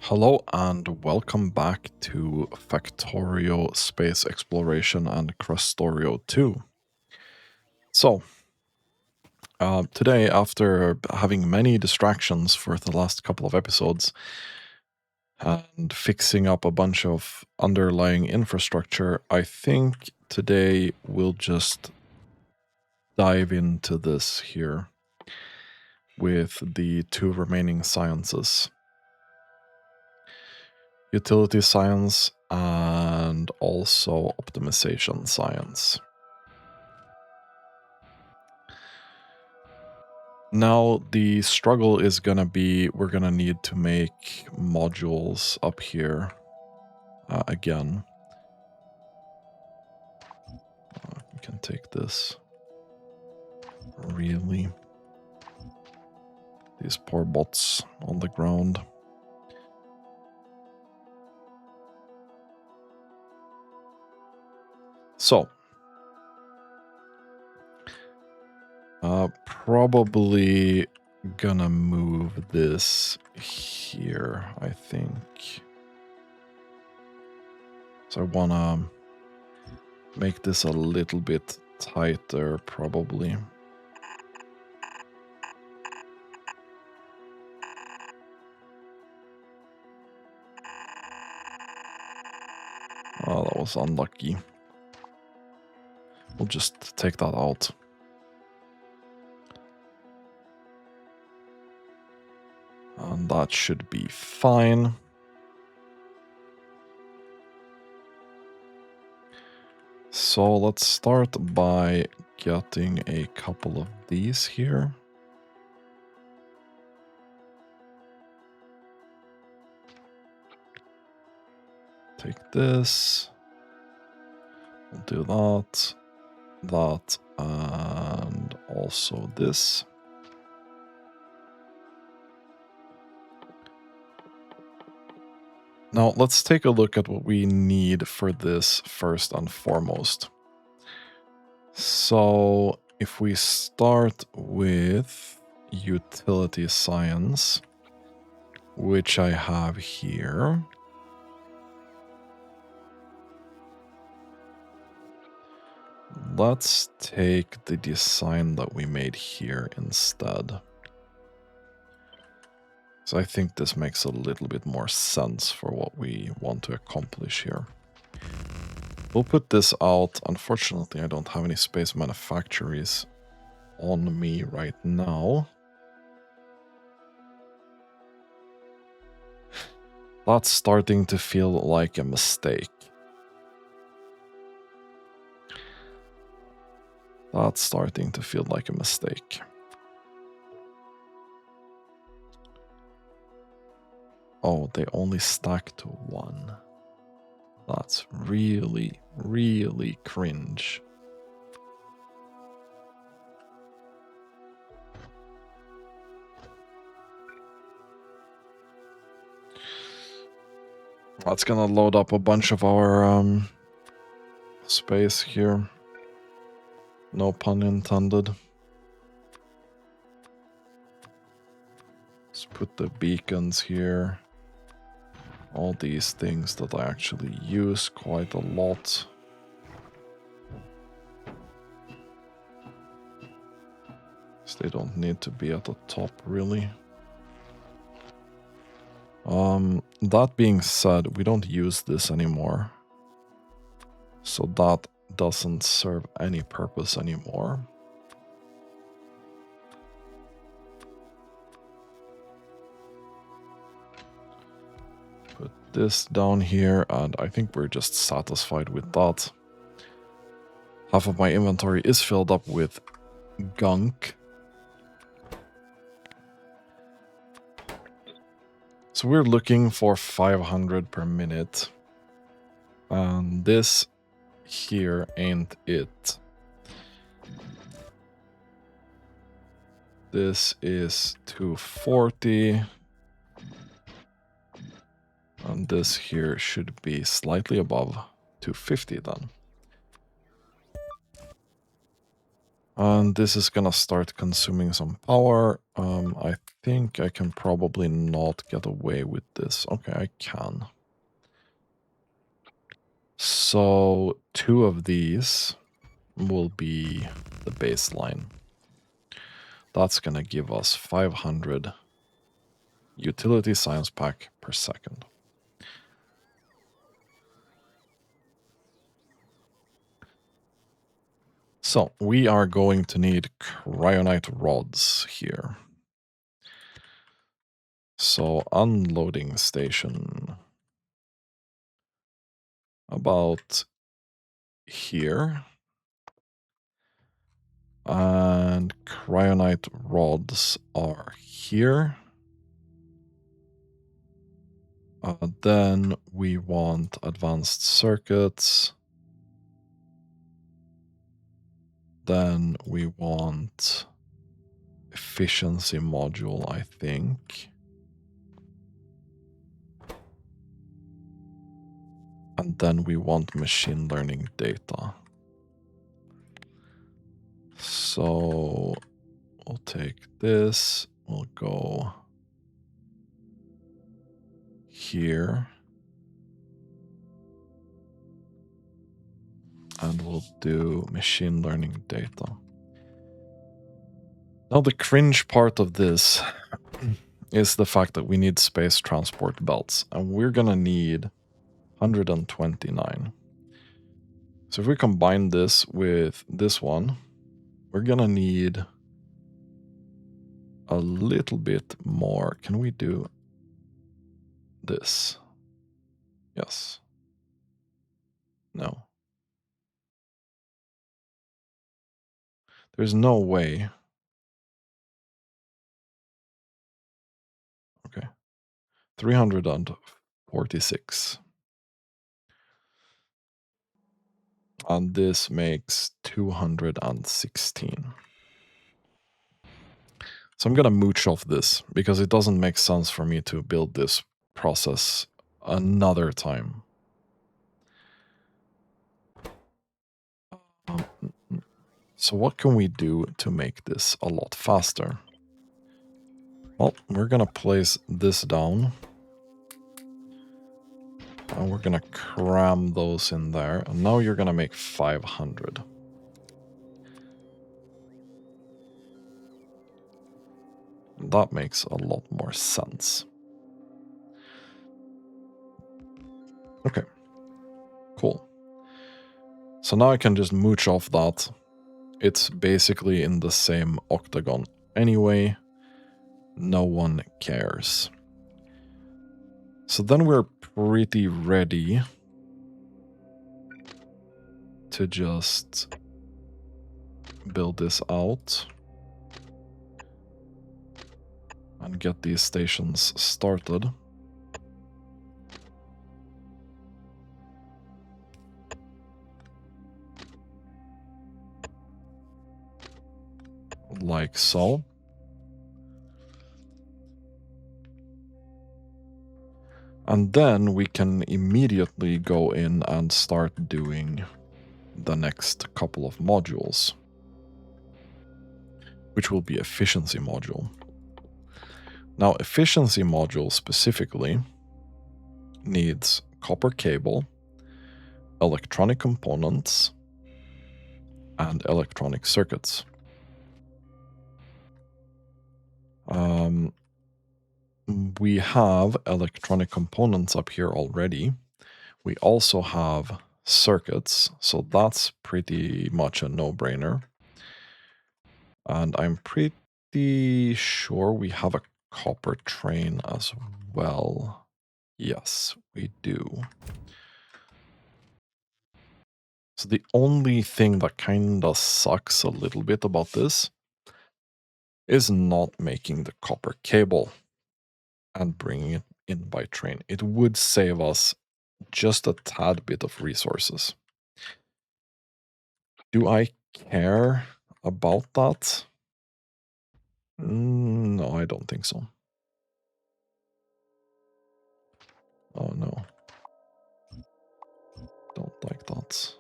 Hello and welcome back to Factorio Space Exploration and Krastorio 2. So, today, after having many distractions for the last couple of episodes and fixing up a bunch of underlying infrastructure, I think today we'll just dive into this here with the two remaining sciences. Utility science and also optimization science. Now the struggle is gonna be we're gonna need to make modules up here again. We can take this. Really? These poor bots on the ground. So, probably gonna move this here, I think. So I wanna make this a little bit tighter, probably. Oh, that was unlucky. We'll just take that out. And that should be fine. So let's start by getting a couple of these here. Take this. We'll do that, that, and also this. Now let's take a look at what we need for this first and foremost. So if we start with utility science, which I have here. Let's take the design that we made here instead. So I think this makes a little bit more sense for what we want to accomplish here. We'll put this out. Unfortunately, I don't have any space manufactories on me right now. That's starting to feel like a mistake. That's starting to feel like a mistake. Oh, they only stack to 1. That's really, really cringe. That's gonna load up a bunch of our space here. No pun intended. Let's put the beacons here. All these things that I actually use quite a lot. So they don't need to be at the top, really. That being said, we don't use this anymore. So that doesn't serve any purpose anymore. Put this down here, and I think we're just satisfied with that. Half of my inventory is filled up with gunk. So we're looking for 500 per minute. And this here ain't it. This is 240. And this here should be slightly above 250 then. And this is gonna start consuming some power. I think I can probably not get away with this. Okay, I can. So 2 of these will be the baseline. That's gonna give us 500 utility science pack per second. So we are going to need cryonite rods here. So unloading station about here. And cryonite rods are here. Then we want advanced circuits. Then we want efficiency module, I think. And then we want machine learning data. So we'll take this, we'll go here. And we'll do machine learning data. Now the cringe part of this is the fact that we need space transport belts, and we're gonna need 129. So if we combine this with this one, we're gonna need a little bit more. Can we do this? Yes. No. There's no way. Okay. 346. And this makes 216. So I'm gonna mooch off this because it doesn't make sense for me to build this process another time. So what can we do to make this a lot faster? Well, we're gonna place this down. And we're gonna cram those in there. And now you're gonna make 500. That makes a lot more sense. Okay. Cool. So now I can just mooch off that. It's basically in the same octagon anyway. No one cares. So then we're pretty ready to just build this out and get these stations started. Like so. And then we can immediately go in and start doing the next couple of modules, which will be efficiency module. Now, efficiency module specifically needs copper cable, electronic components, and electronic circuits. We have electronic components up here already. We also have circuits, so that's pretty much a no-brainer. And I'm pretty sure we have a copper train as well. Yes, we do. So the only thing that kinda sucks a little bit about this is not making the copper cable and bringing it in by train. It would save us just a tad bit of resources. Do I care about that? No, I don't think so. Oh no. Don't like that.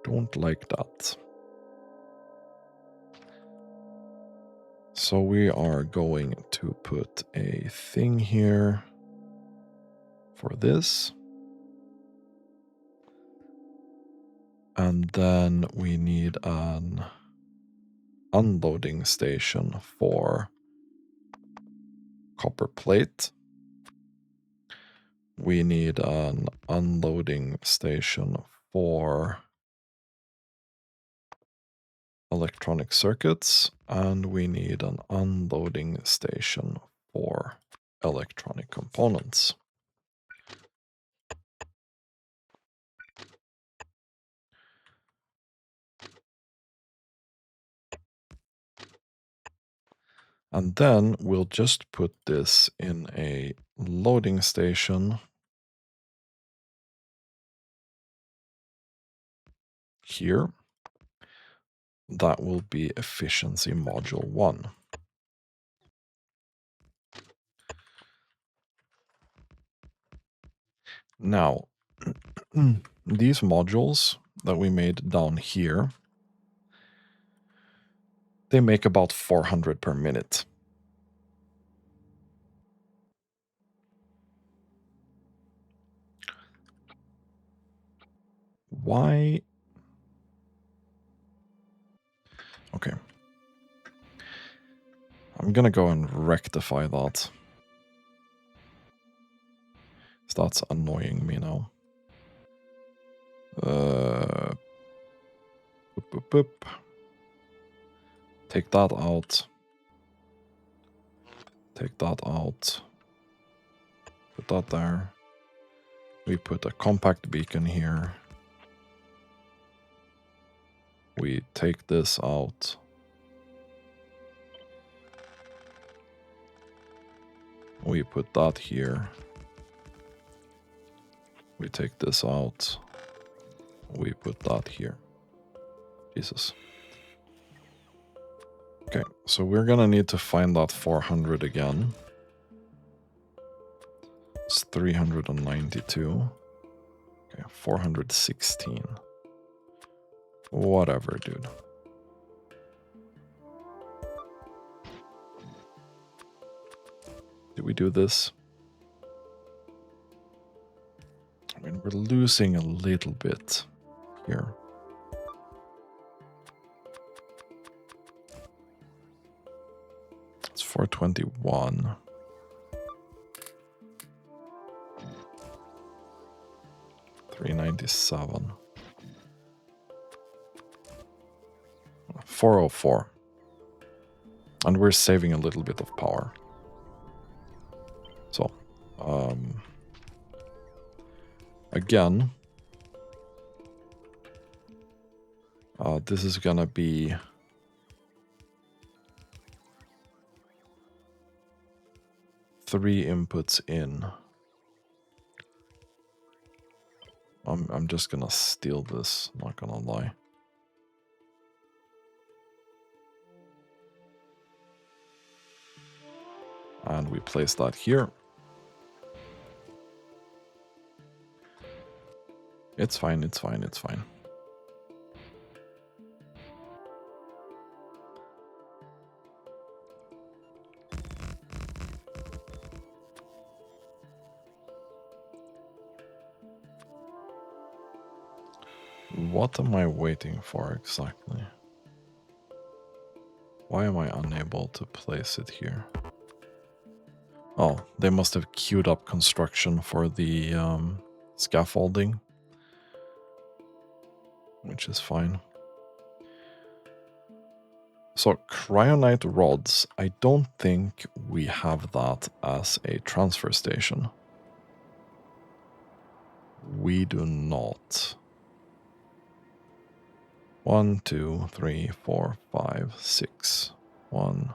don't like that. So we are going to put a thing here for this. And then we need an unloading station for copper plate. We need an unloading station for electronic circuits, and we need an unloading station for electronic components. And then we'll just put this in a loading station here. That will be efficiency module 1. Now, these modules that we made down here, they make about 400 per minute. Why? Okay. I'm gonna go and rectify that. That's annoying me now. Boop, boop, boop. Take that out. Take that out. Put that there. We put a compact beacon here. We take this out. We put that here. We take this out. We put that here. Jesus. Okay, so we're gonna need to find that 400 again. It's 392. Okay, 416. Whatever, dude. Did we do this? I mean, we're losing a little bit here. It's 421. $397. 404. And we're saving a little bit of power. So, again, this is gonna be three inputs in. I'm just gonna steal this, not gonna lie. And we place that here. It's fine, it's fine, it's fine. What am I waiting for exactly? Why am I unable to place it here? Oh, they must have queued up construction for the scaffolding, which is fine. So cryonite rods, I don't think we have that as a transfer station. We do not. 1, 2, 3, 4, 5, 6. 1,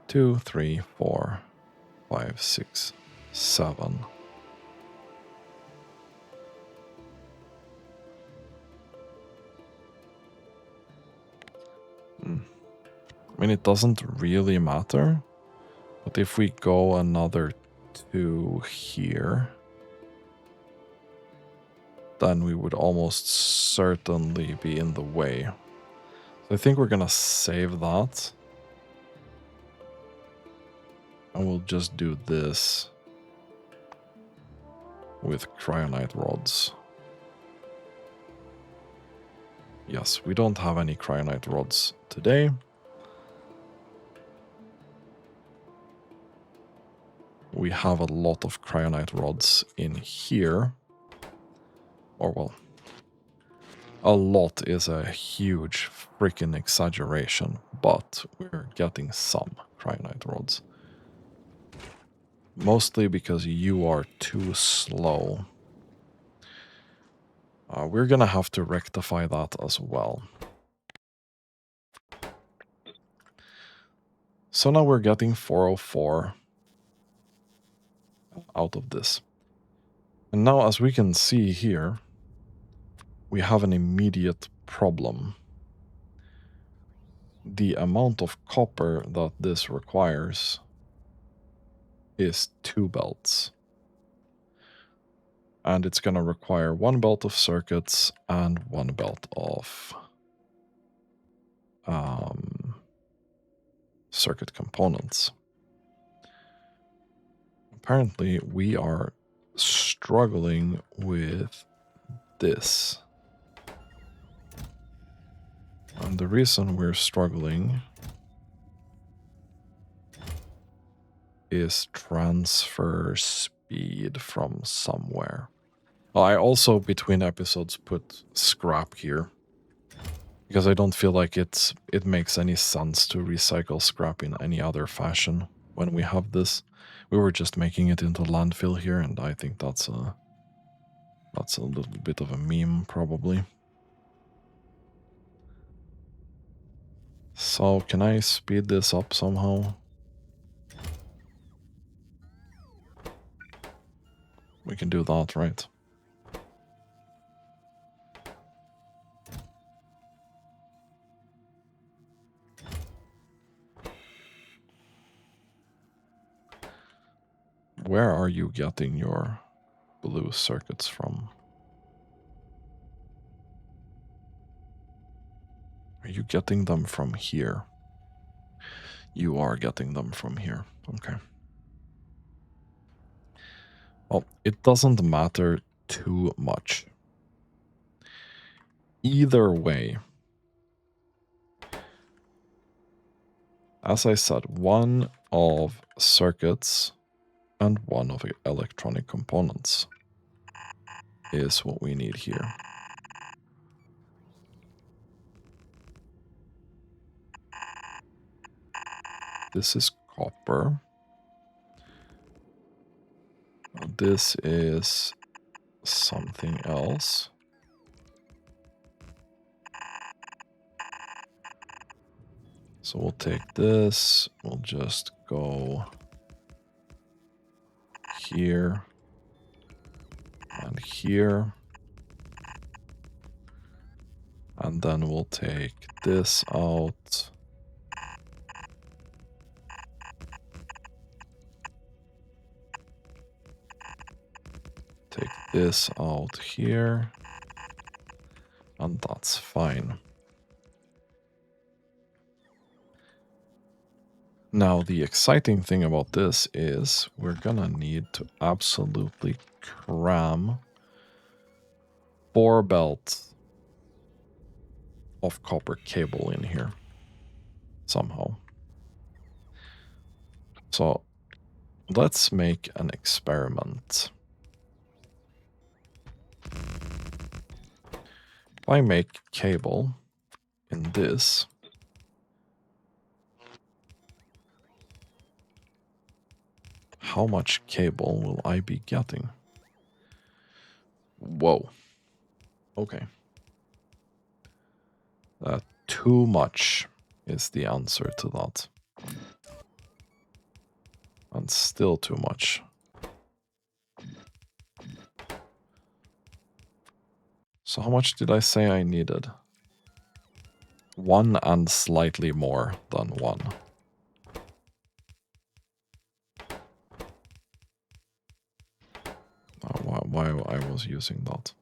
2, 3, 4, 5, 6, 7. I mean, it doesn't really matter, but if we go another 2 here, then we would almost certainly be in the way. So I think we're gonna save that. And we'll just do this with cryonite rods. Yes, we don't have any cryonite rods today. We have a lot of cryonite rods in here. Or, well, a lot is a huge freaking exaggeration, but we're getting some cryonite rods. Mostly because you are too slow. We're gonna have to rectify that as well. So now we're getting 404 out of this. And now, as we can see here, we have an immediate problem. The amount of copper that this requires is 2 belts. And it's going to require 1 belt of circuits and 1 belt of circuit components. Apparently, we are struggling with this. And the reason we're struggling is transfer speed from somewhere. I also, between episodes, put scrap here. Because I don't feel like it makes any sense to recycle scrap in any other fashion when we have this. We were just making it into landfill here, and I think that's a little bit of a meme, probably. So, can I speed this up somehow? We can do that, right? Where are you getting your blue circuits from? Are you getting them from here? You are getting them from here. Okay. Well, it doesn't matter too much. Either way, as I said, 1 of circuits and 1 of electronic components is what we need here. This is copper. This is something else. So we'll take this, we'll just go here and here. And then we'll take this out. Take this out here. And that's fine. Now, the exciting thing about this is we're gonna need to absolutely cram 4 belts of copper cable in here somehow. So let's make an experiment. If I make cable in this, how much cable will I be getting? Whoa. Okay. Too much is the answer to that. And still too much. So how much did I say I needed? 1 and slightly more than 1. Why I was using that.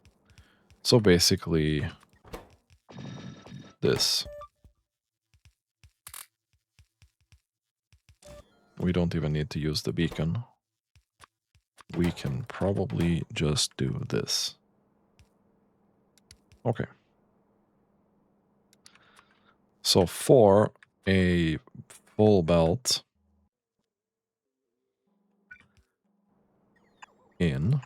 So basically, this. We don't even need to use the beacon. We can probably just do this. Okay. So for a full belt in,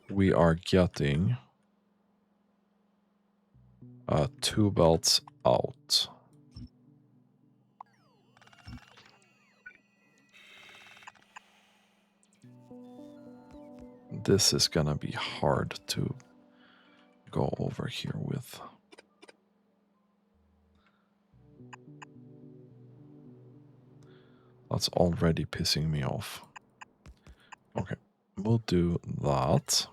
we are getting 2 belts out. This is gonna be hard to go over here with. That's already pissing me off. Okay, we'll do that.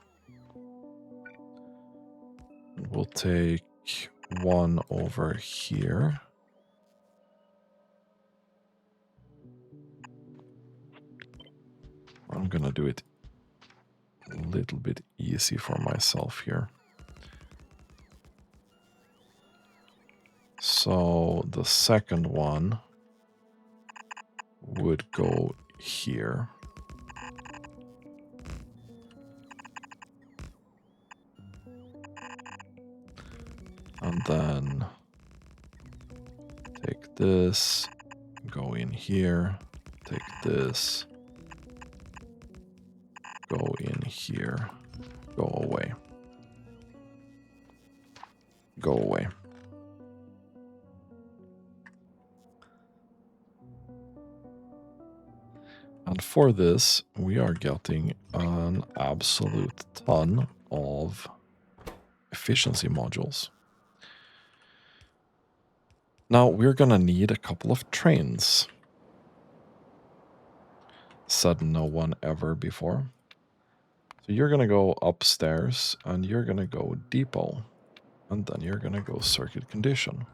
We'll take one over here. I'm gonna do it a little bit easy for myself here. So the second one would go here. And then take this, go in here, take this, go in here, go away. Go away. And for this, we are getting an absolute ton of efficiency modules. Now, we're gonna need a couple of trains. Said no one ever before. So you're gonna go upstairs, and you're gonna go depot. And then you're gonna go circuit condition.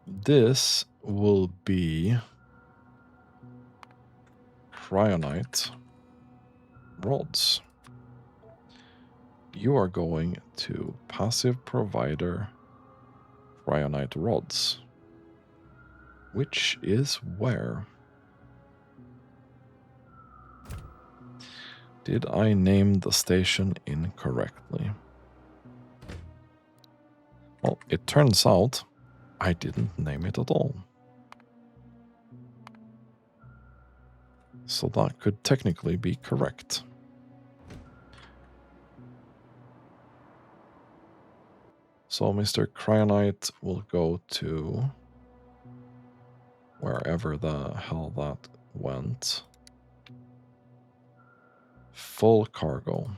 This will be cryonite rods. You are going to passive provider cryonite rods, which is where? Did I name the station incorrectly? Well, it turns out I didn't name it at all. So that could technically be correct. So Mr. Cryonite will go to wherever the hell that went. Full cargo.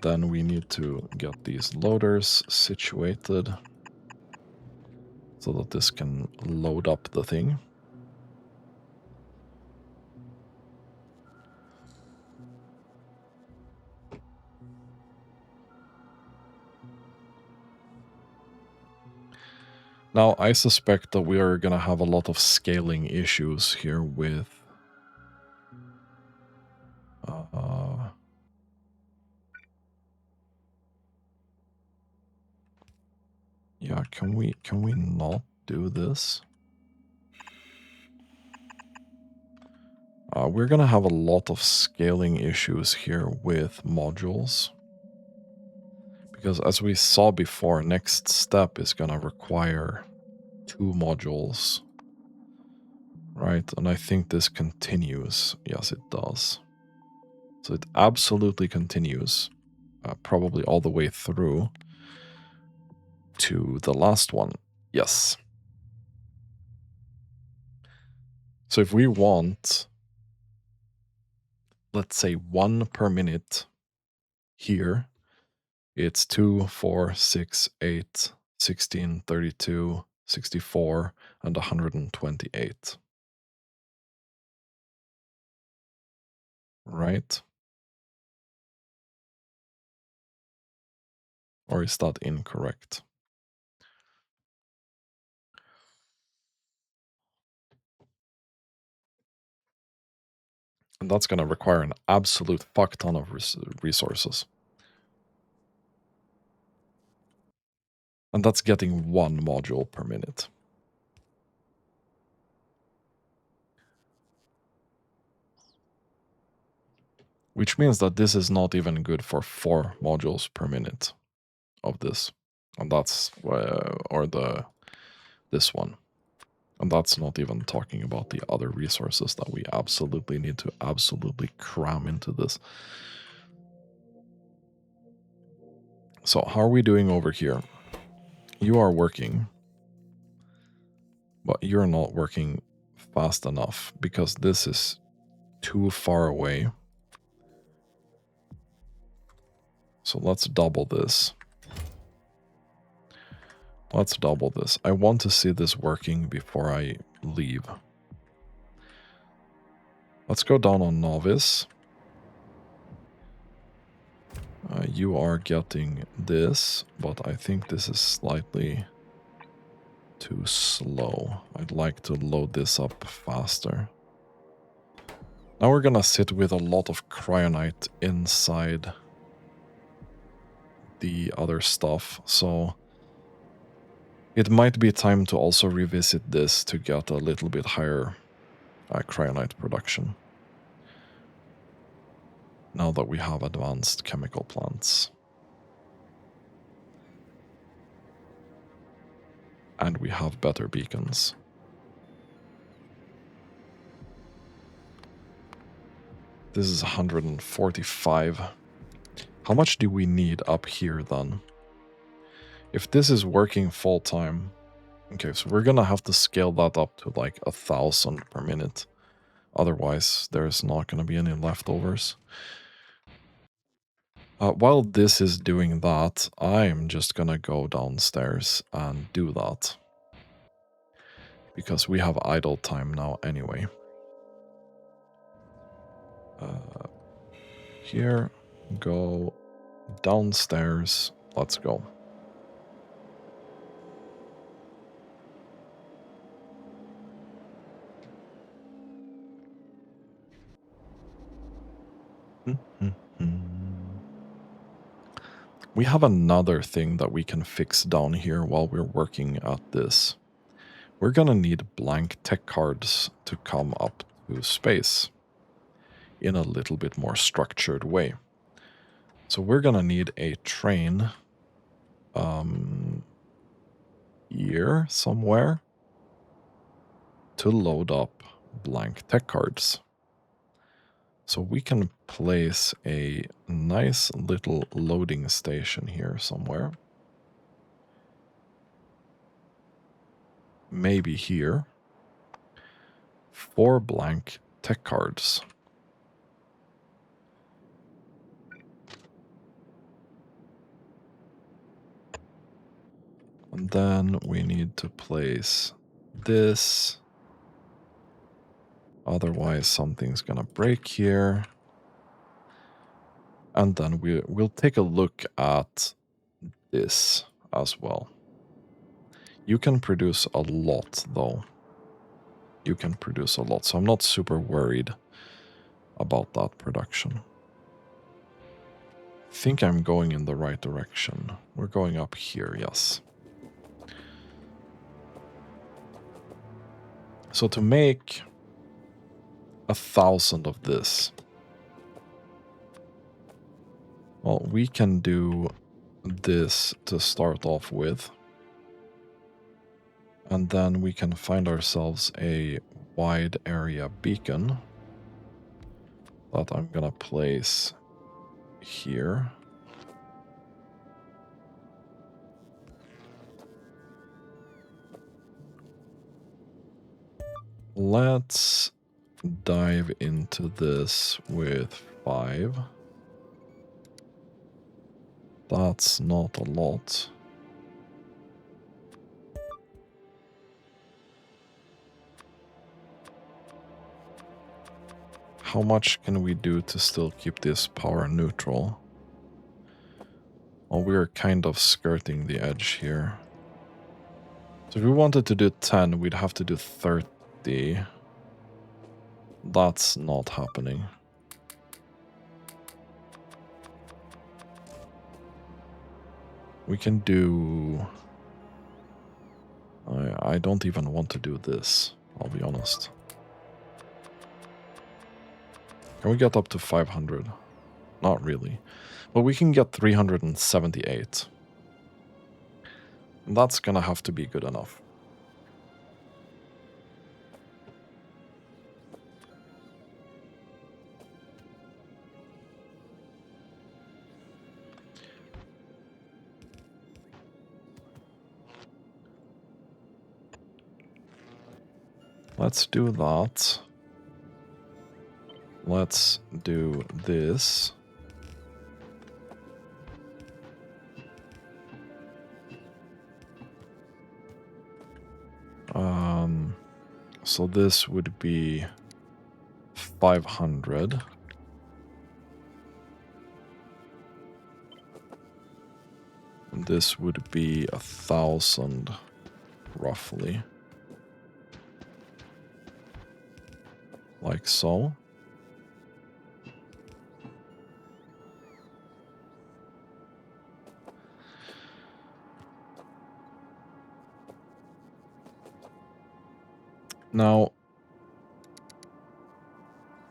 Then we need to get these loaders situated so that this can load up the thing. Now, I suspect that we are going to have a lot of scaling issues here with yeah, can we not do this? We're going to have a lot of scaling issues here with modules. Because as we saw before, next step is going to require 2 modules. Right, and I think this continues. Yes, it does. So it absolutely continues, probably all the way through to the last one. Yes. So if we want, let's say 1 per minute here, it's 2, 4, 6, 8, 16, 32, 64, and 128. Right? Or is that incorrect? And that's going to require an absolute fuck ton of resources. And that's getting 1 module per minute. Which means that this is not even good for 4 modules per minute of this. And that's, this one. And that's not even talking about the other resources that we absolutely need to absolutely cram into this. So how are we doing over here? You are working, but you're not working fast enough because this is too far away. So let's double this. Let's double this. I want to see this working before I leave. Let's go down on novice. You are getting this, but I think this is slightly too slow. I'd like to load this up faster. Now we're gonna sit with a lot of cryonite inside the other stuff, so it might be time to also revisit this to get a little bit higher cryonite production. Now that we have advanced chemical plants. And we have better beacons. This is 145. How much do we need up here then? If this is working full time, okay, so we're gonna have to scale that up to like 1,000 per minute. Otherwise, there's not gonna be any leftovers. While this is doing that, I'm just gonna go downstairs and do that. Because we have idle time now anyway. Here, go downstairs, let's go. We have another thing that we can fix down here while we're working at this. We're gonna need blank tech cards to come up to space in a little bit more structured way. So we're gonna need a train here somewhere to load up blank tech cards. So we can place a nice little loading station here somewhere. Maybe here. 4 blank tech cards. And then we need to place this. Otherwise something's gonna break here. And then we'll take a look at this as well. You can produce a lot though. You can produce a lot, so I'm not super worried about that production. I think I'm going in the right direction. We're going up here, yes. So to make 1,000 of this, well, we can do this to start off with. And then we can find ourselves a wide area beacon that I'm gonna place here. Let's dive into this with 5. That's not a lot. How much can we do to still keep this power neutral? Well, we're kind of skirting the edge here. So if we wanted to do 10, we'd have to do 30. That's not happening. We can do... I don't even want to do this, I'll be honest. Can we get up to 500? Not really. But we can get 378. And that's gonna have to be good enough. Let's do that. Let's do this. So this would be 500. And this would be 1,000, roughly. Like so. Now,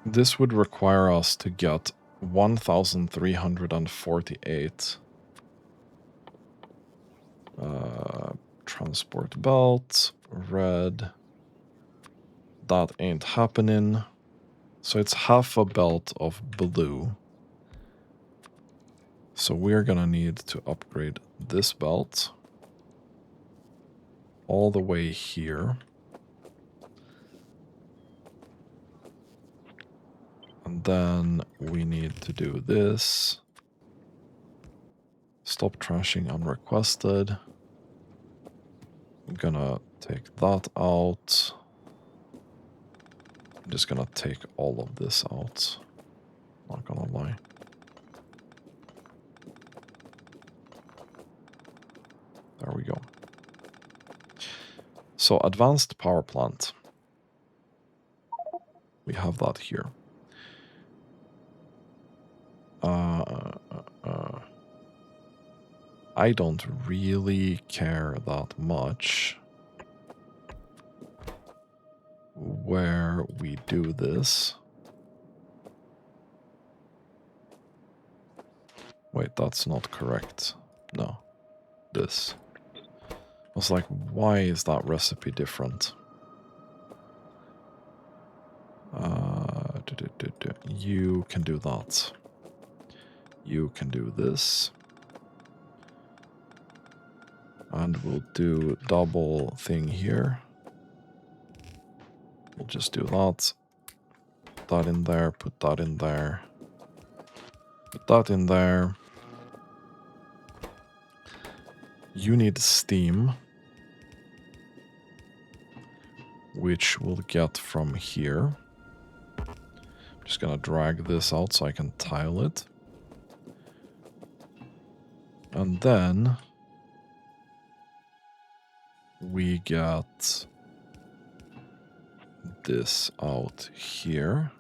this would require us to get 1,348 transport belt, red. That ain't happening. So it's half a belt of blue. So we're gonna need to upgrade this belt all the way here. And then we need to do this. Stop trashing unrequested. I'm gonna take that out. I'm just gonna take all of this out. Not gonna lie. There we go. So advanced power plant. We have that here. I don't really care that much where we do this. Wait, that's not correct. No, this. I was like, why is that recipe different? You can do that. You can do this. And we'll do double thing here. We'll just do that. Put that in there, put that in there. Put that in there. You need steam, which we'll get from here. I'm just gonna drag this out so I can tile it. And then we get this out here.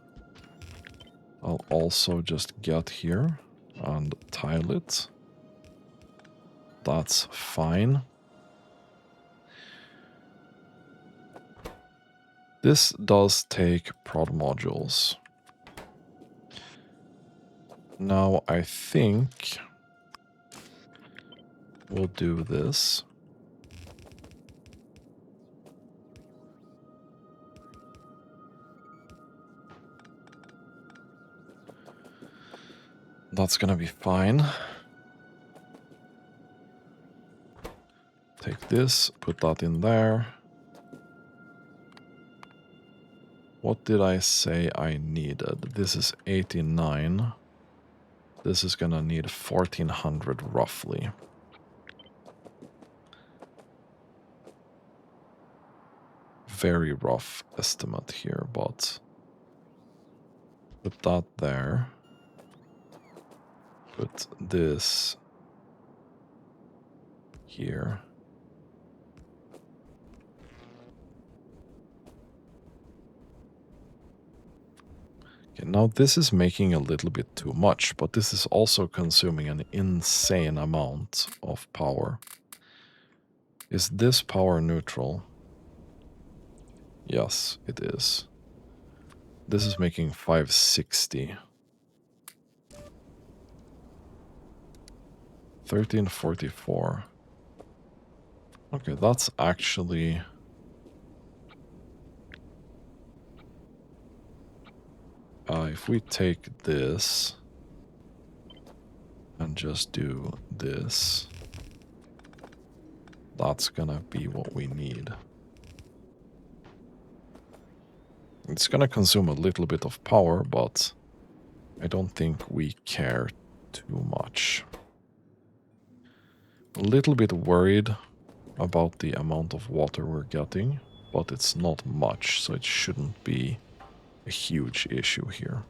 I'll also just get here and tile it. That's fine. This does take prod modules. Now I think we'll do this. That's gonna be fine. Take this, put that in there. What did I say I needed? This is 89. This is gonna need 1,400 roughly. Very rough estimate here, but put that there. Put this here. Okay, now this is making a little bit too much, but this is also consuming an insane amount of power. Is this power neutral? Yes, it is. This is making 560. 1344. Okay, that's actually... if we take this and just do this, that's gonna be what we need. It's gonna consume a little bit of power, but I don't think we care too much. A little bit worried about the amount of water we're getting, but it's not much, so it shouldn't be a huge issue here.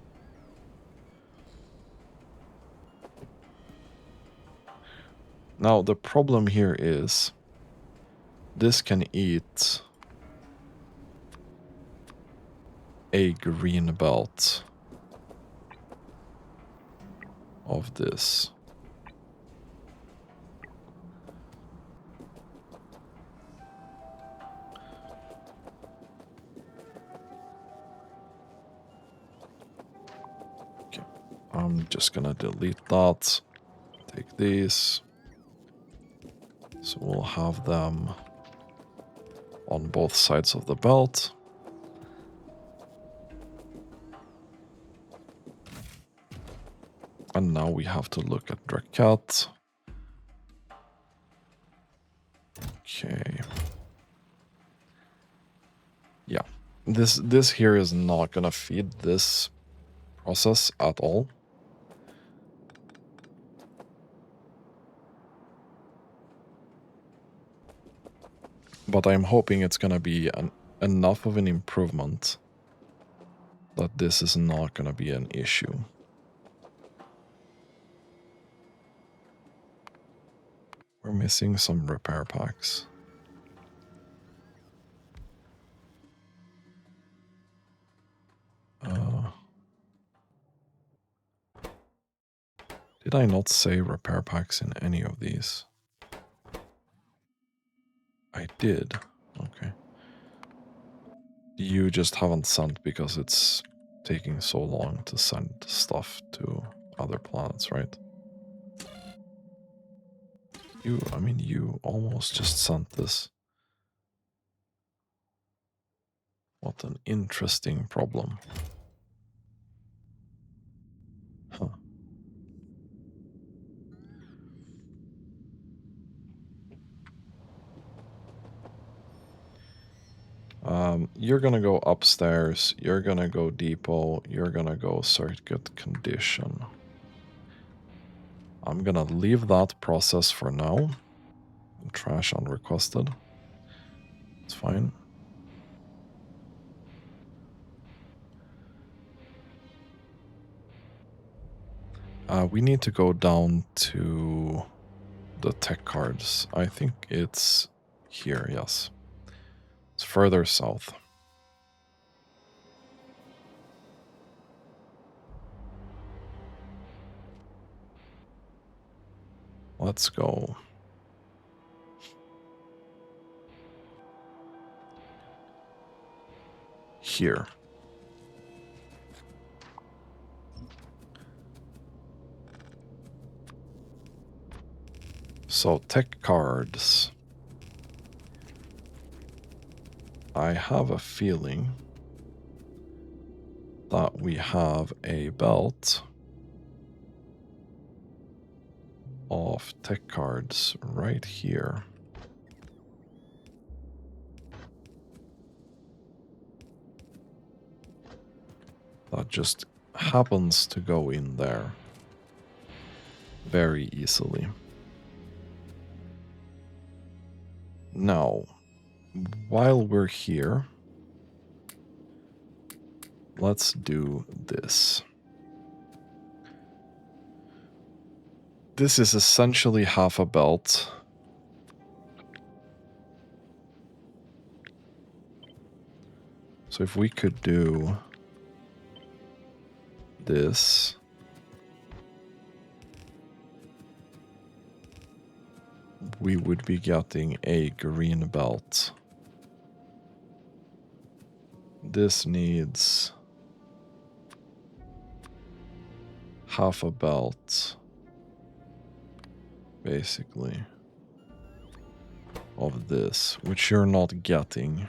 Now, the problem here is this can eat a green belt of this. Okay, I'm just gonna delete that. Take these. So we'll have them on both sides of the belt. And now we have to look at Dracat. Okay. Yeah. This here is not gonna feed this process at all. But I'm hoping it's gonna be enough of an improvement that this is not gonna be an issue. We're missing some repair packs. Did I not say repair packs in any of these? I did. Okay. You just haven't sent because it's taking so long to send stuff to other planets, right? You almost just sent this. What an interesting problem. Huh. You're gonna go upstairs, you're gonna go depot, you're gonna go circuit condition. I'm gonna leave that process for now. Trash unrequested. It's fine. We need to go down to the tech cards. I think it's here, yes. It's further south. Let's go. Here. So, tech cards. I have a feeling that we have a belt of tech cards right here. That just happens to go in there very easily. Now, while we're here, let's do this. This is essentially half a belt So if we could do this, we would be getting a green belt. This needs half a belt, basically, of this, which you're not getting.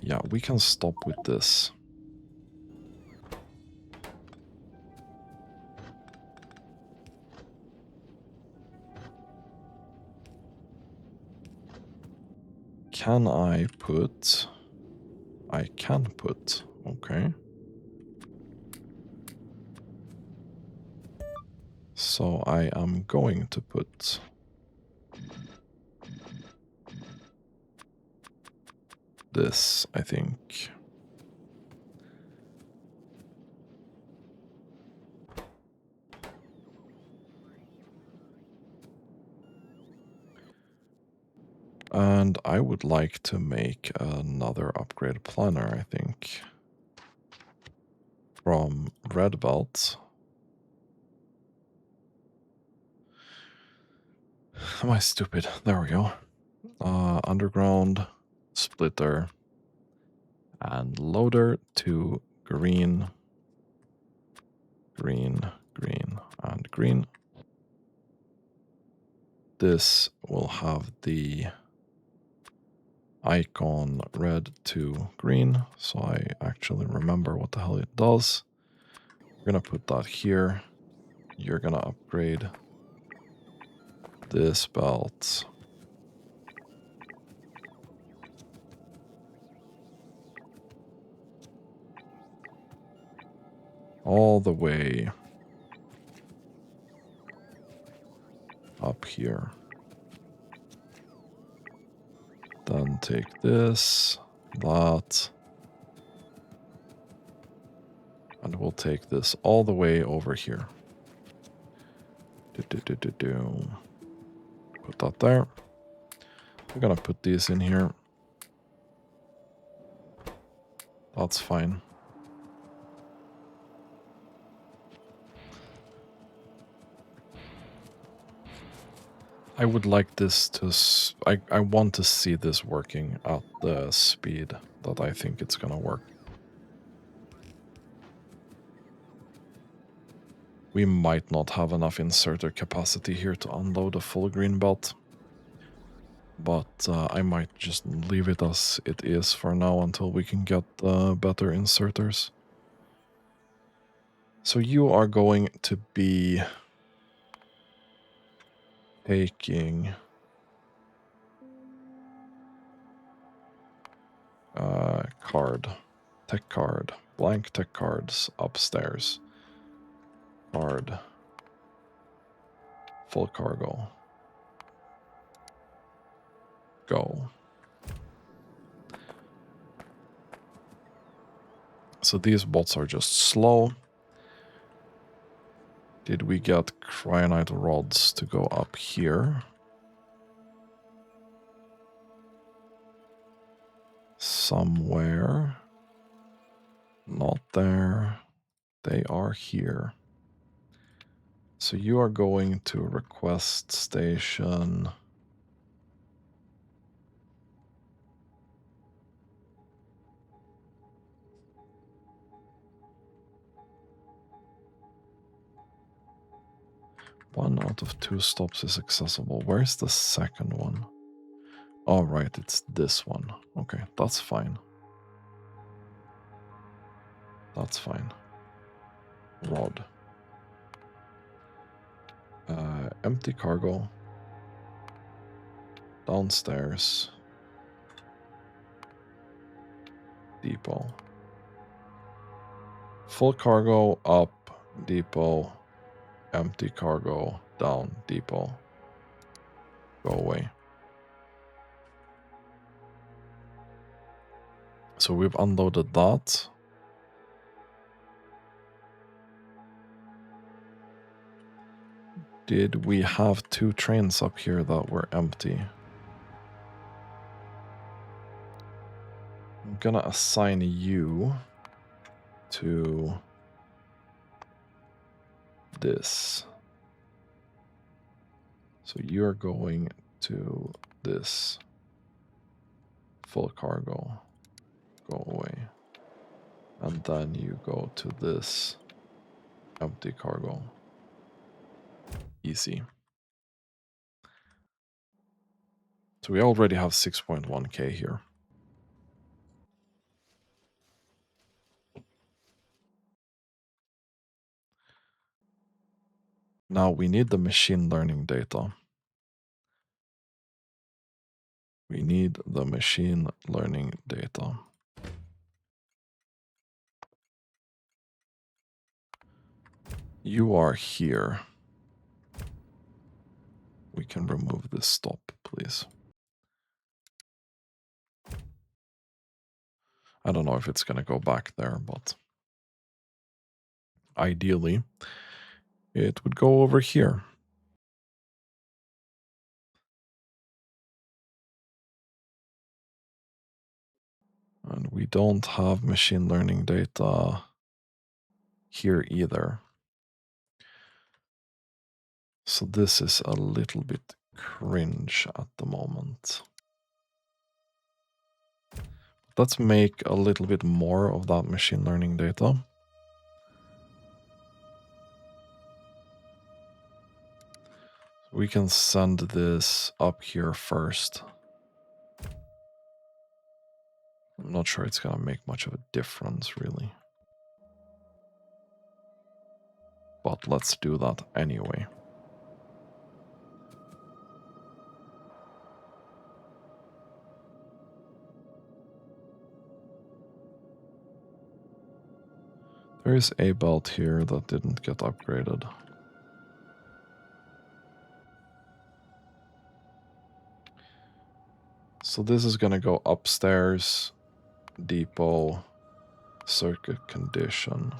Yeah, we can stop with this. Can I put... I can put, okay. So I am going to put this, I think. And I would like to make another upgrade planner, I think. From red belt. Am I stupid? There we go. Underground, splitter, and loader to green, green, green, and green. This will have the icon red to green, so I actually remember what the hell it does. We're gonna put that here. You're gonna upgrade this belt. All the way up here. Then take this, that, and we'll take this all the way over here. Put that there. We're gonna put these in here. That's fine. I would like this to... I want to see this working at the speed that I think it's gonna work. We might not have enough inserter capacity here to unload a full green belt. But I might just leave it as it is for now until we can get better inserters. So you are going to be taking tech card, blank tech cards upstairs. Card, full cargo. Go. So these bots are just slow. Did we get cryonite rods to go up here? Somewhere. Not there. They are here. So you are going to request station. One out of 2 stops is accessible. Where's the second one? Oh, right, it's this one. Okay, that's fine. That's fine. Rod. Empty cargo. Downstairs. Depot. Full cargo up, depot. Empty cargo down, depot. Go away. So we've unloaded that. Did we have 2 trains up here that were empty? I'm gonna assign you to this. So you're going to this. Full cargo. Go away. And then you go to this. Empty cargo. Easy. So we already have 6.1k here. Now we need the machine learning data. We need the machine learning data. You are here. We can remove this stop, please. I don't know if it's going to go back there, but ideally, it would go over here. And we don't have machine learning data here either. So this is a little bit cringe at the moment. Let's make a little bit more of that machine learning data. We can send this up here first. I'm not sure it's going to make much of a difference, really. But let's do that anyway. There is a belt here that didn't get upgraded. So this is going to go upstairs, depot, circuit condition,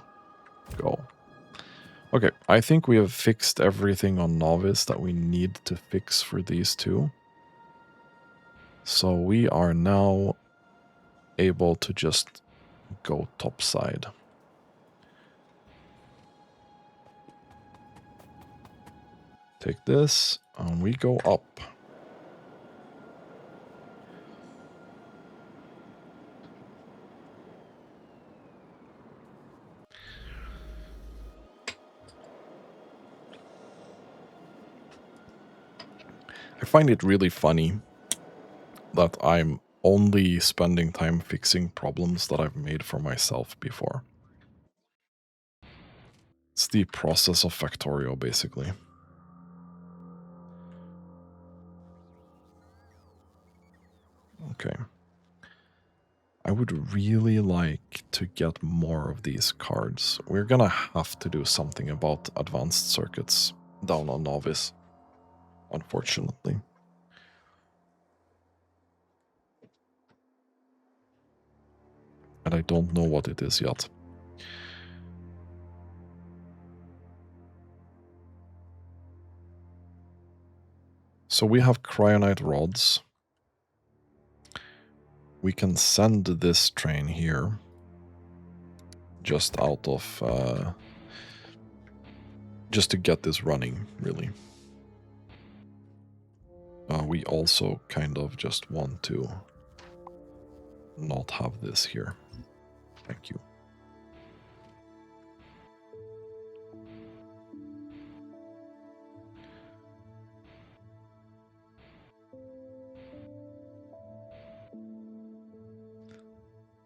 go. Okay, I think we have fixed everything on Novice that we need to fix for these two. So we are now able to just go topside. Take this, and we go up. I find it really funny that I'm only spending time fixing problems that I've made for myself before. It's the process of Factorio, basically. Okay. I would really like to get more of these cards. We're gonna have to do something about advanced circuits down on Novice, unfortunately. And I don't know what it is yet. So we have cryonite rods. We can send this train here just out of just to get this running, really. We also kind of just want to not have this here. Thank you.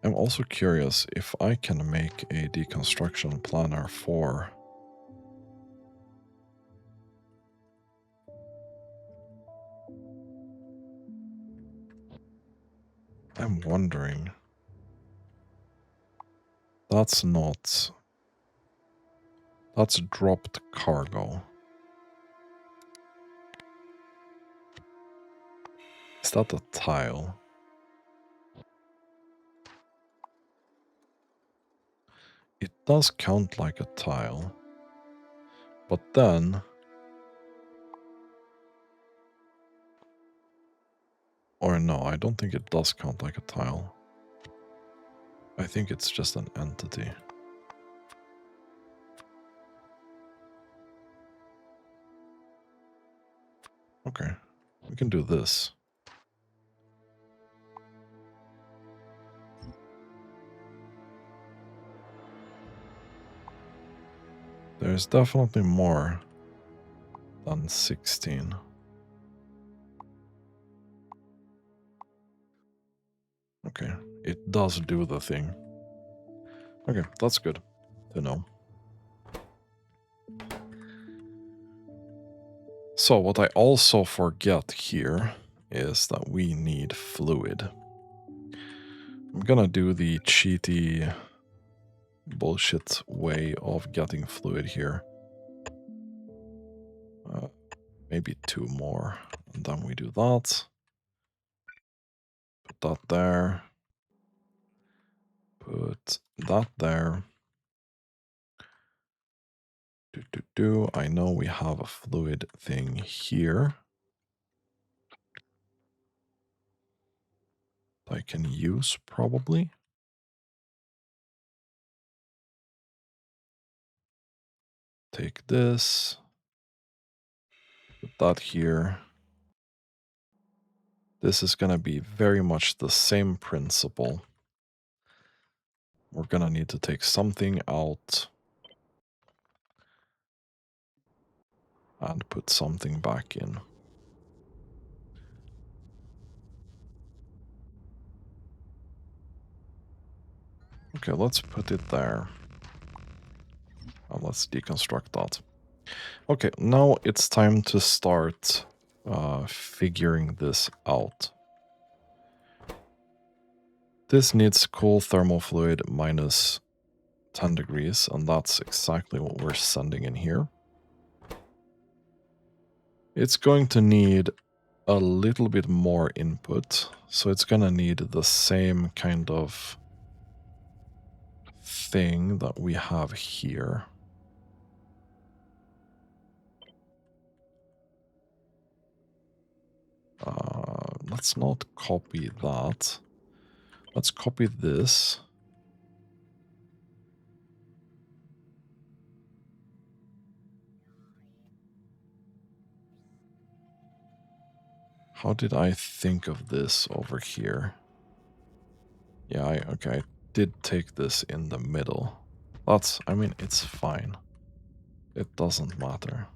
I'm also curious if I can make a deconstruction planner for I'm wondering. That's not. That's dropped cargo. Is that a tile? It does count like a tile. But then Or no, I don't think it does count like a tile. I think it's just an entity. Okay, we can do this. There's definitely more than 16. Okay, it does do the thing. Okay, that's good to know. So what I also forget here is that we need fluid. I'm gonna do the cheaty bullshit way of getting fluid here. Maybe 2 more, and then we do that. Put that there. Put that there. I know we have a fluid thing here that I can use, probably. Take this. Put that here. This is going to be very much the same principle. We're going to need to take something out and put something back in. Okay, let's put it there. And let's deconstruct that. Okay, now it's time to start figuring this out. This needs cool thermal fluid minus 10 degrees, and that's exactly what we're sending in here. It's going to need a little bit more input, so it's going to need the same kind of thing that we have here. Let's not copy that. Let's copy this. How did I think of this over here? Yeah, okay, I did take this in the middle. I mean, it's fine. It doesn't matter.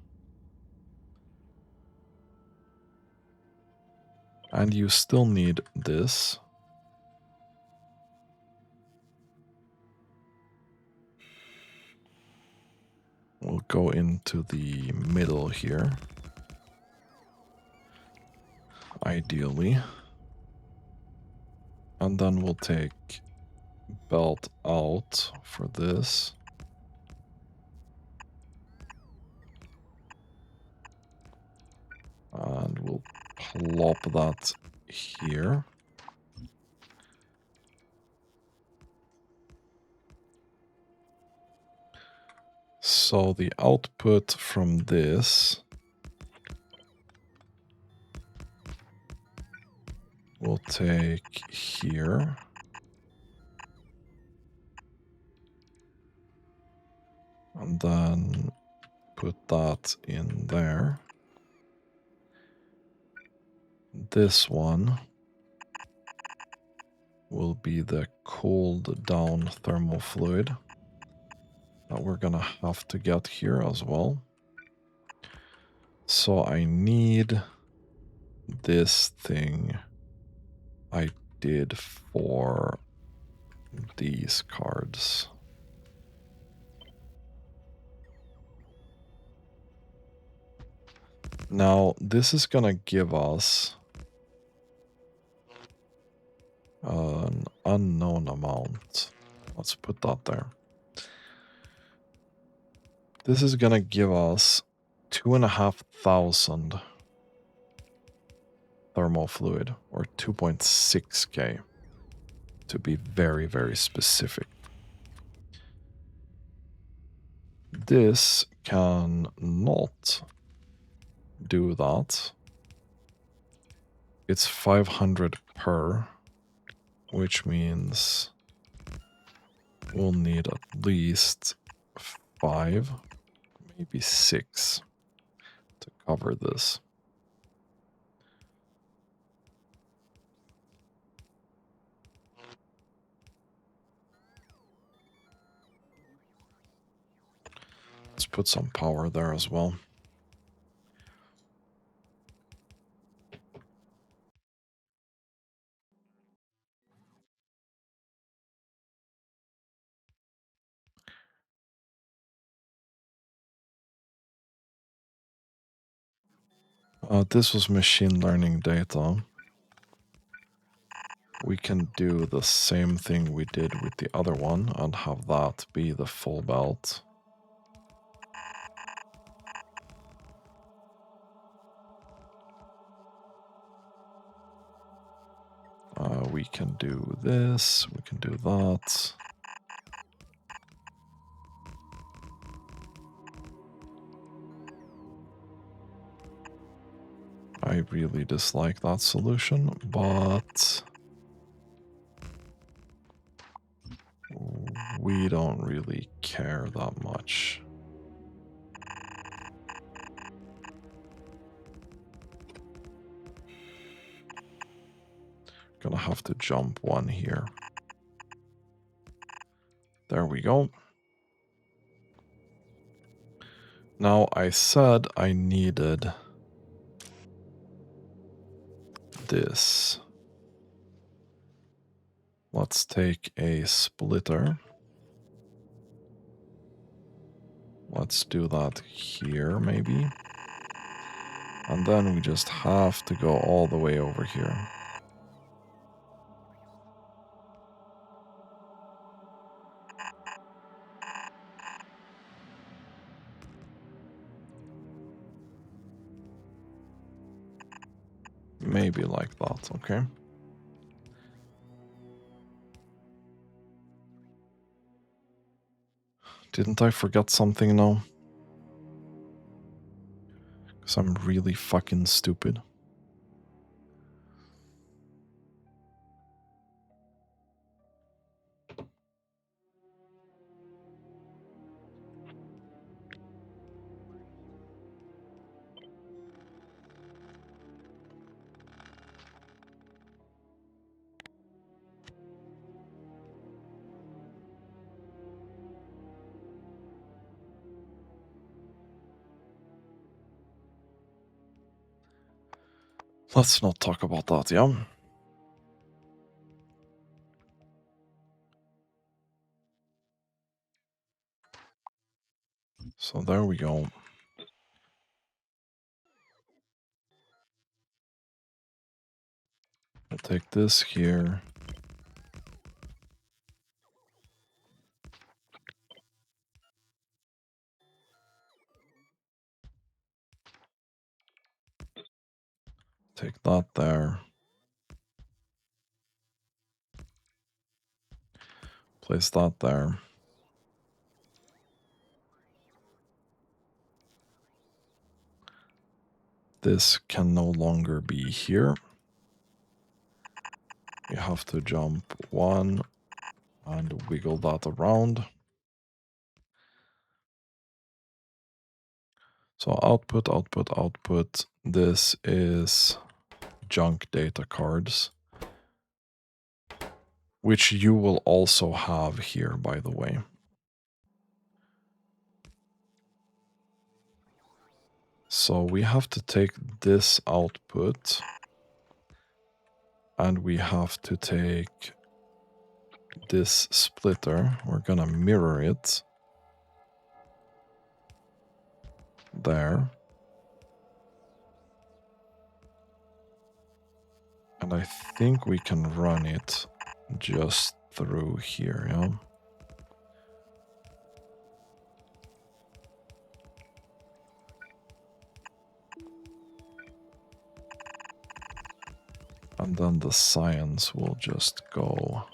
And you still need this. We'll go into the middle here. Ideally. And then we'll take belt out for this. And we'll plop that here. So the output from this we'll take here. And then put that in there. This one will be the cooled down thermal fluid that we're gonna have to get here as well. So I need this thing I did for these cards. Now, this is gonna give us an unknown amount. Let's put that there. This is gonna give us 2,500 thermal fluid, or 2.6k to be very, very specific. This can not do that. It's 500 per, which means we'll need at least 5, maybe 6 to cover this. Let's put some power there as well. This was machine learning data. We can do the same thing we did with the other one and have that be the full belt. We can do this, we can do that. I really dislike that solution, but we don't really care that much. Gonna have to jump one here. There we go. Now I said I needed this. Let's take a splitter. Let's do that here, maybe. And then we just have to go all the way over here. Maybe like that, okay? Didn't I forget something now? Because I'm really fucking stupid. Let's not talk about that, yeah? So there we go. I'll take this here. Take that there. Place that there. This can no longer be here. You have to jump one and wiggle that around. So output, output, output. This is junk data cards, which you will also have here, by the way. So we have to take this output and we have to take this splitter. We're gonna mirror it there. And I think we can run it just through here, yeah? And then the science will just go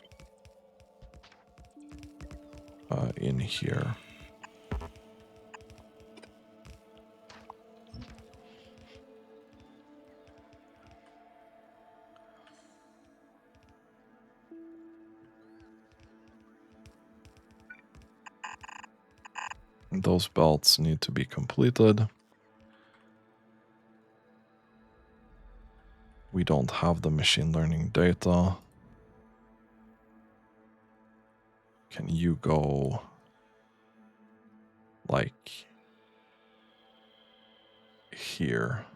in here. Those belts need to be completed. We don't have the machine learning data. Can you go like here?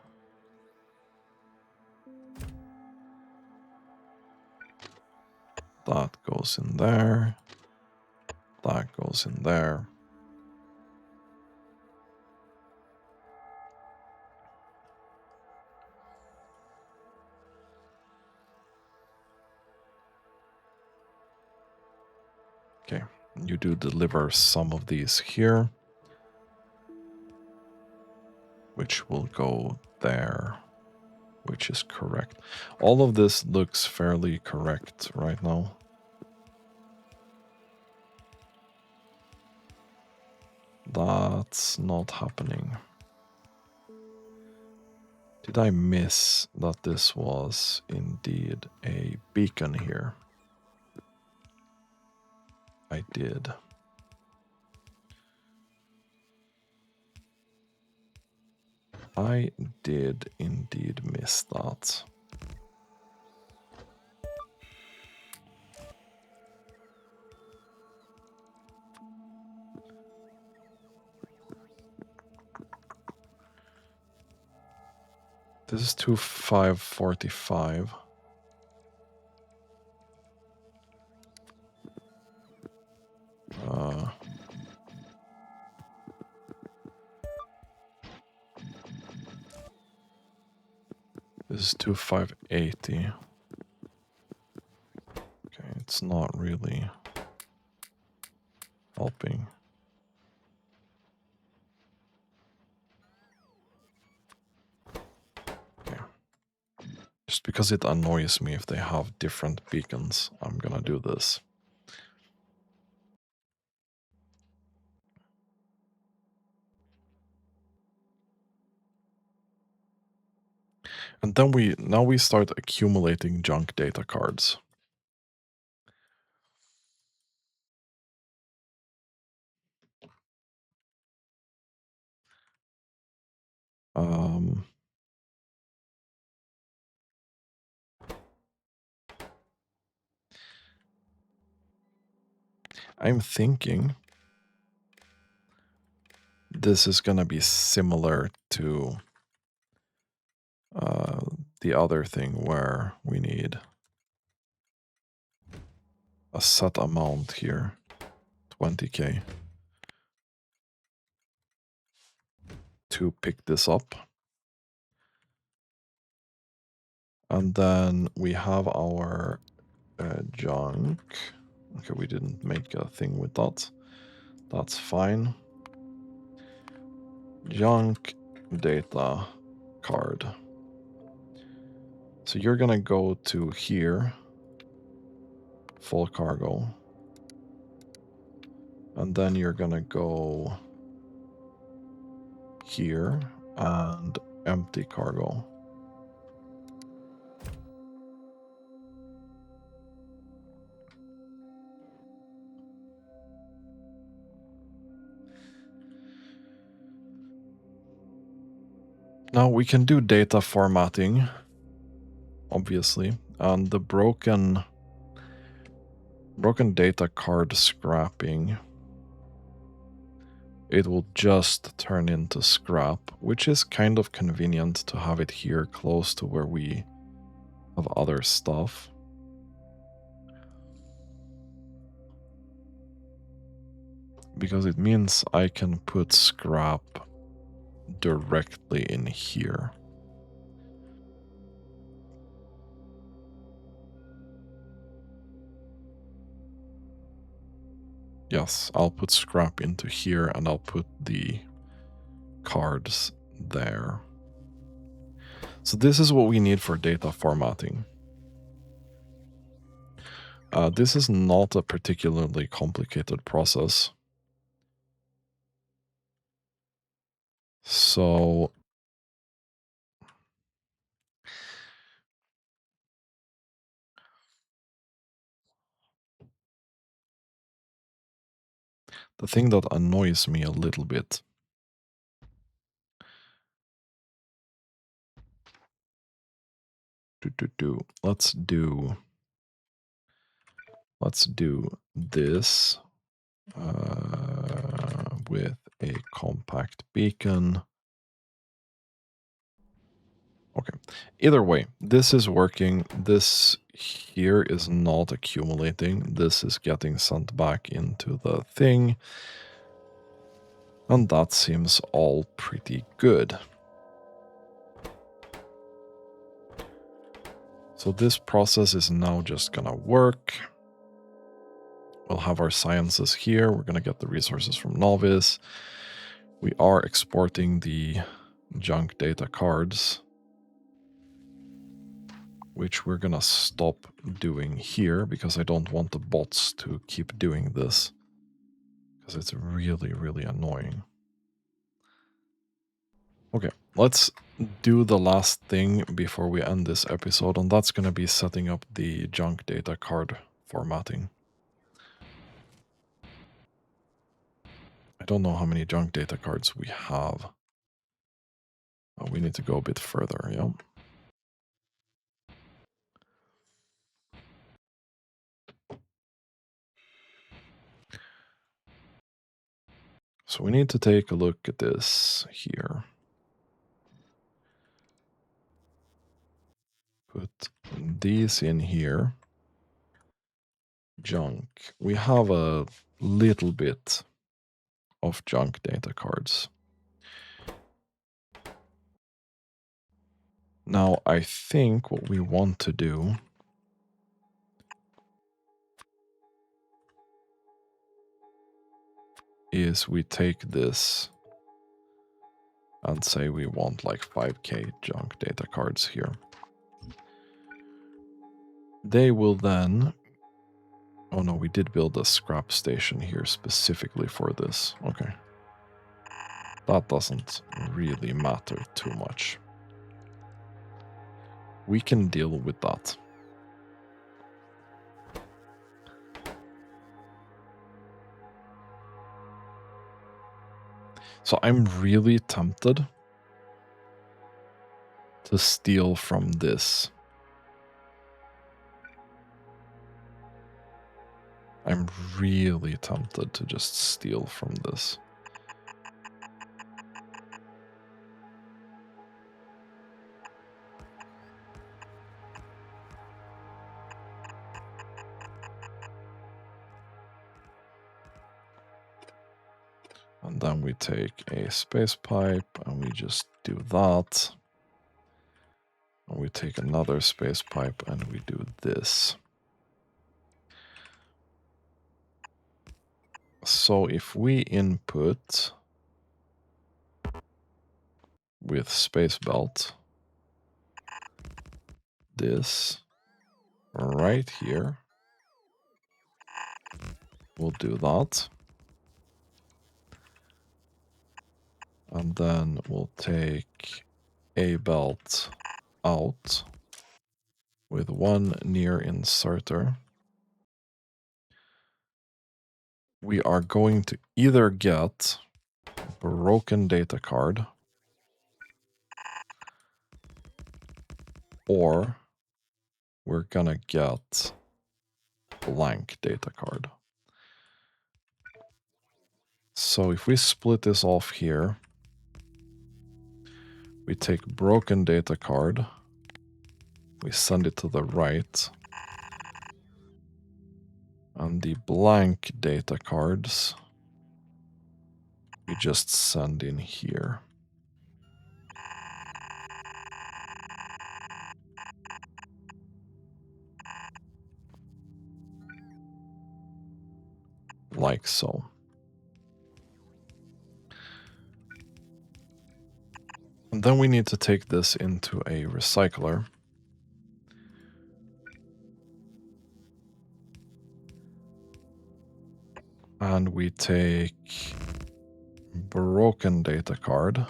That goes in there. That goes in there. Okay, you do deliver some of these here, which will go there, which is correct. All of this looks fairly correct right now. That's not happening. Did I miss that this was indeed a beacon here? I did. I did indeed miss that. This is 2545. This is 2580. Okay, it's not really helping. Okay. Just because it annoys me if they have different beacons, I'm gonna do this. And then now we start accumulating junk data cards. I'm thinking this is gonna be similar to the other thing where we need a set amount here, 20k, to pick this up. And then we have our junk. Okay, we didn't make a thing with that. That's fine. Junk data card. So you're gonna go to here, full cargo. And then you're gonna go here and empty cargo. Now we can do data formatting, obviously, and the broken data card scrapping, it will just turn into scrap, which is kind of convenient to have it here close to where we have other stuff. Because it means I can put scrap directly in here. Yes, I'll put scrap into here and I'll put the cards there. So this is what we need for data formatting. This is not a particularly complicated process. So The thing that annoys me a little bit. Let's do this with a compact beacon. Okay. Either way, this is working. This here is not accumulating. This is getting sent back into the thing. And that seems all pretty good. So this process is now just gonna work. We'll have our sciences here. We're gonna get the resources from Novice. We are exporting the junk data cards, which we're gonna stop doing here because I don't want the bots to keep doing this, because it's really, really annoying. Okay, let's do the last thing before we end this episode, and that's gonna be setting up the junk data card formatting. I don't know how many junk data cards we have. Oh, we need to go a bit further, yeah. So we need to take a look at this here. Put these in here. Junk. We have a little bit of junk data cards. Now, I think what we want to do is we take this and say we want like 5k junk data cards here. They will then... Oh no, we did build a scrap station here specifically for this. Okay. That doesn't really matter too much. We can deal with that. So I'm really tempted to steal from this. I'm really tempted to just steal from this. And then we take a space pipe and we just do that. And we take another space pipe and we do this. So if we input with space belt this right here, we'll do that. And then we'll take a belt out with one near inserter. We are going to either get broken data card or we're gonna get blank data card. So if we split this off here, we take broken data card, we send it to the right, and the blank data cards we just send in here. Like so. And then we need to take this into a recycler. And we take broken data card.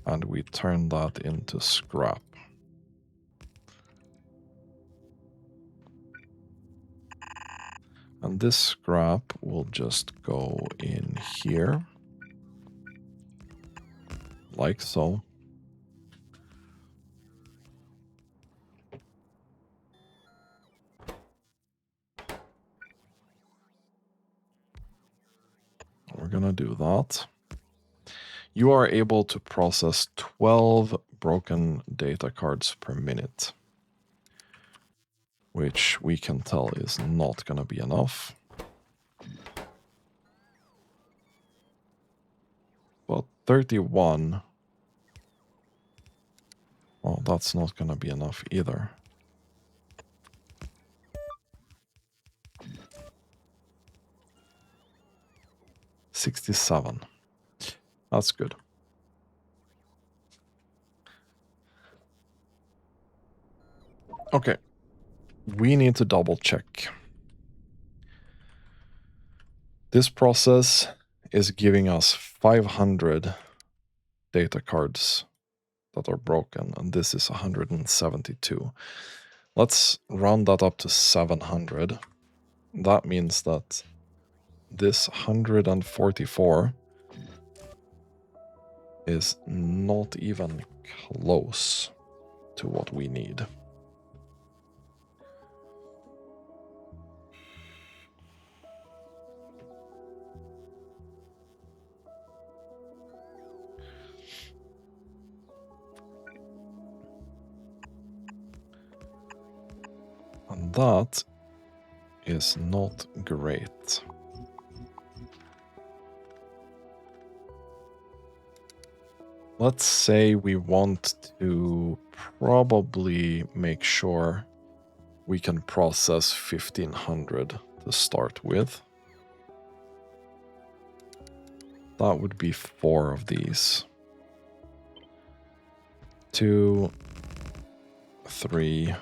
And we turn that into scrap. And this scrap will just go in here. Like so. We're gonna do that. You are able to process 12 broken data cards per minute, which we can tell is not gonna be enough. But 31, well, that's not gonna be enough either. $67. That's good. Okay. We need to double check. This process is giving us 500 data cards that are broken, and this is 172. Let's round that up to 700. That means that this 144 is not even close to what we need. And that is not great. Let's say we want to probably make sure we can process 1500 to start with. That would be 4 of these. 2, 3,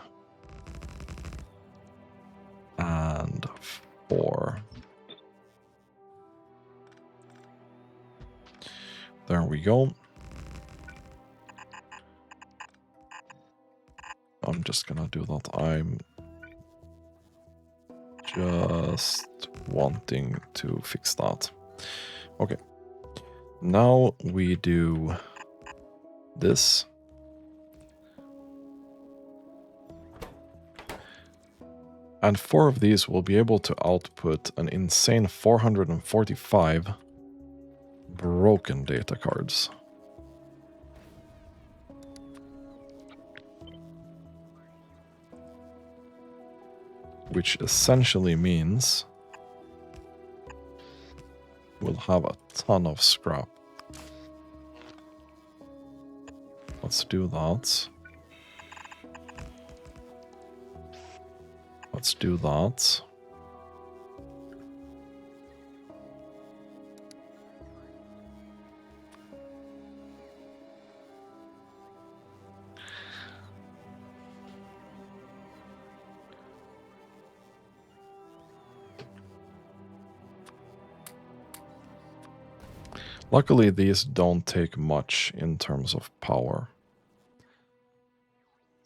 and 4. There we go. I'm just gonna do that. I'm just wanting to fix that. Okay. Now we do this. And 4 of these will be able to output an insane 445 broken data cards. Which essentially means we'll have a ton of scrap. Let's do that. Let's do that. Luckily, these don't take much in terms of power.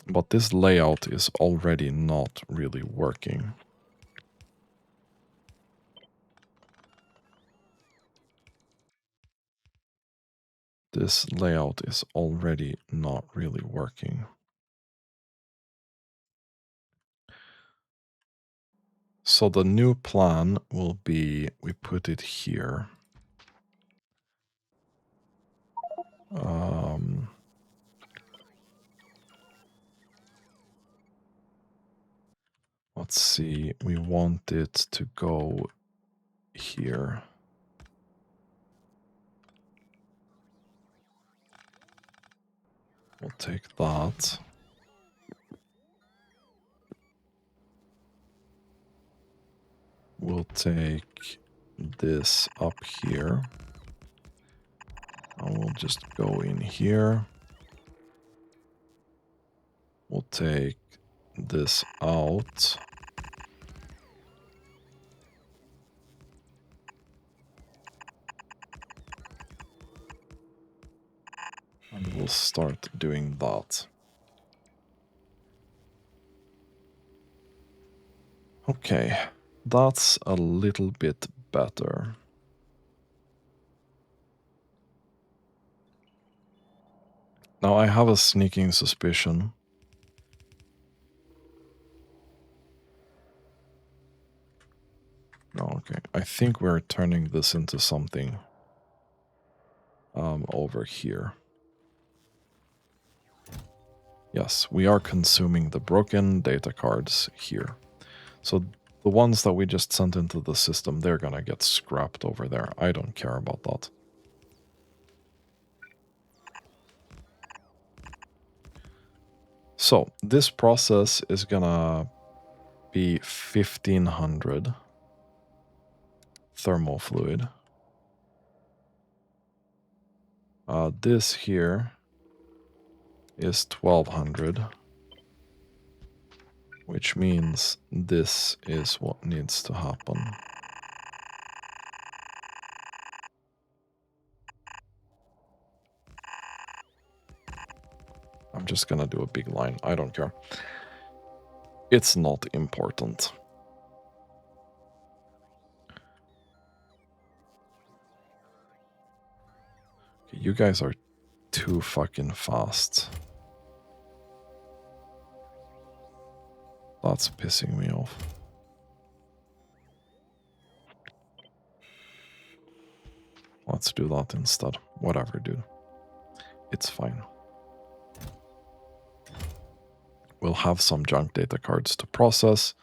But this layout is already not really working. This layout is already not really working. So the new plan will be we put it here. Let's see, we want it to go here. We'll take that. We'll take this up here. And we'll just go in here. We'll take this out. And we'll start doing that. Okay. That's a little bit better. Now I have a sneaking suspicion. No, okay. I think we're turning this into something over here. Yes, we are consuming the broken data cards here. So the ones that we just sent into the system, they're gonna get scrapped over there. I don't care about that. So this process is gonna be 1500 thermal fluid. This here is 1200, which means this is what needs to happen. I'm just gonna do a big line. I don't care. It's not important. Okay, you guys are too fucking fast. That's pissing me off. Let's do that instead. Whatever, dude. It's fine. We'll have some junk data cards to process.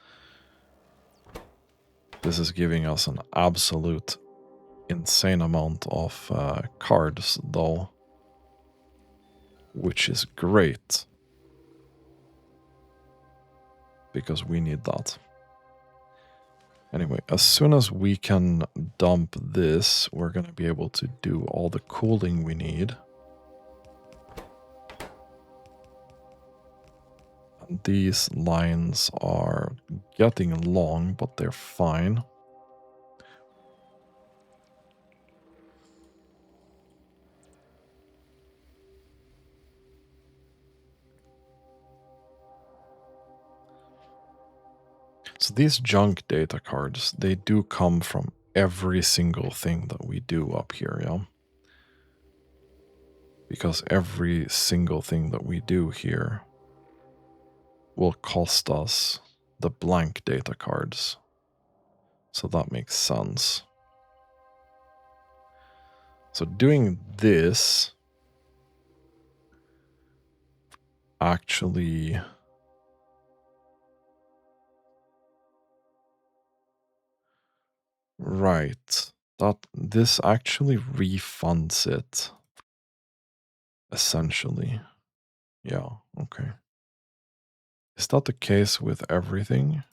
This is giving us an absolute insane amount of cards, though, which is great because we need that. Anyway, as soon as we can dump this, we're going to be able to do all the cooling we need. And these lines are getting long, but they're fine. So these junk data cards, they do come from every single thing that we do up here, yeah? Because every single thing that we do here will cost us the blank data cards. So that makes sense. So doing this actually... Right. This actually refunds it. Essentially. Yeah, okay. Is that the case with everything?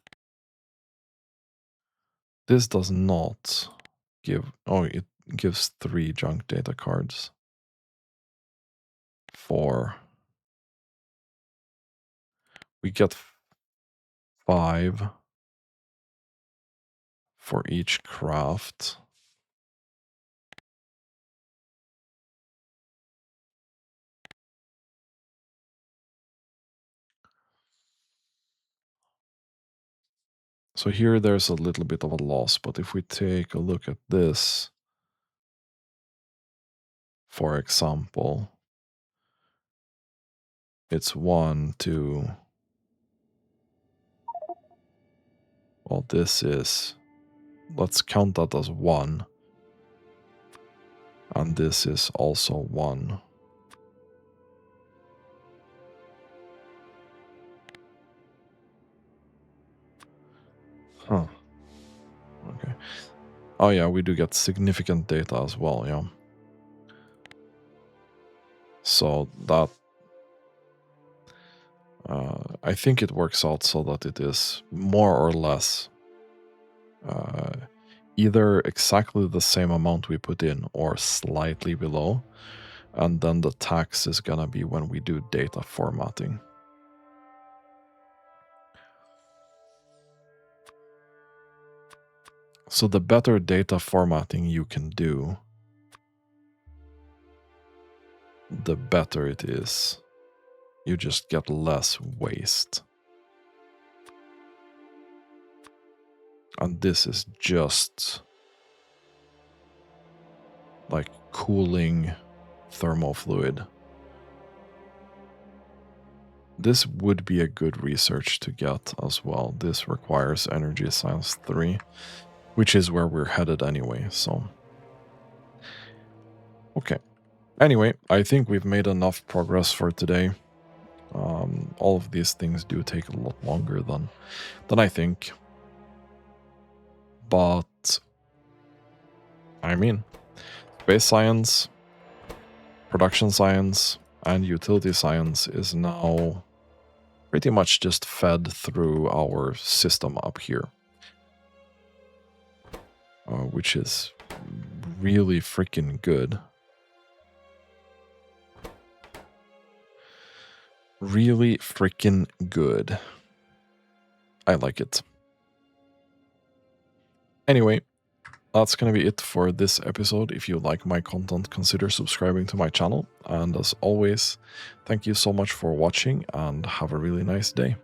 This does not give... Oh, it gives 3 junk data cards. 4. We get 5 for each craft. So here there's a little bit of a loss, but if we take a look at this, for example, it's 1, 2. Well, this is... Let's count that as 1. And this is also 1. Huh. Okay. Oh yeah, we do get significant data as well, yeah. So that... I think it works out so that it is more or less either exactly the same amount we put in or slightly below. And then the tax is gonna be when we do data formatting. So the better data formatting you can do, the better it is. You just get less waste. And this is just like cooling thermofluid. This would be a good research to get as well. This requires energy science 3, which is where we're headed anyway, so. Okay. Anyway, I think we've made enough progress for today. All of these things do take a lot longer than I think. But, I mean, space science, production science, and utility science is now pretty much just fed through our system up here. Which is really freaking good. Really freaking good. I like it. Anyway, that's going to be it for this episode. If you like my content, consider subscribing to my channel. And as always, thank you so much for watching and have a really nice day.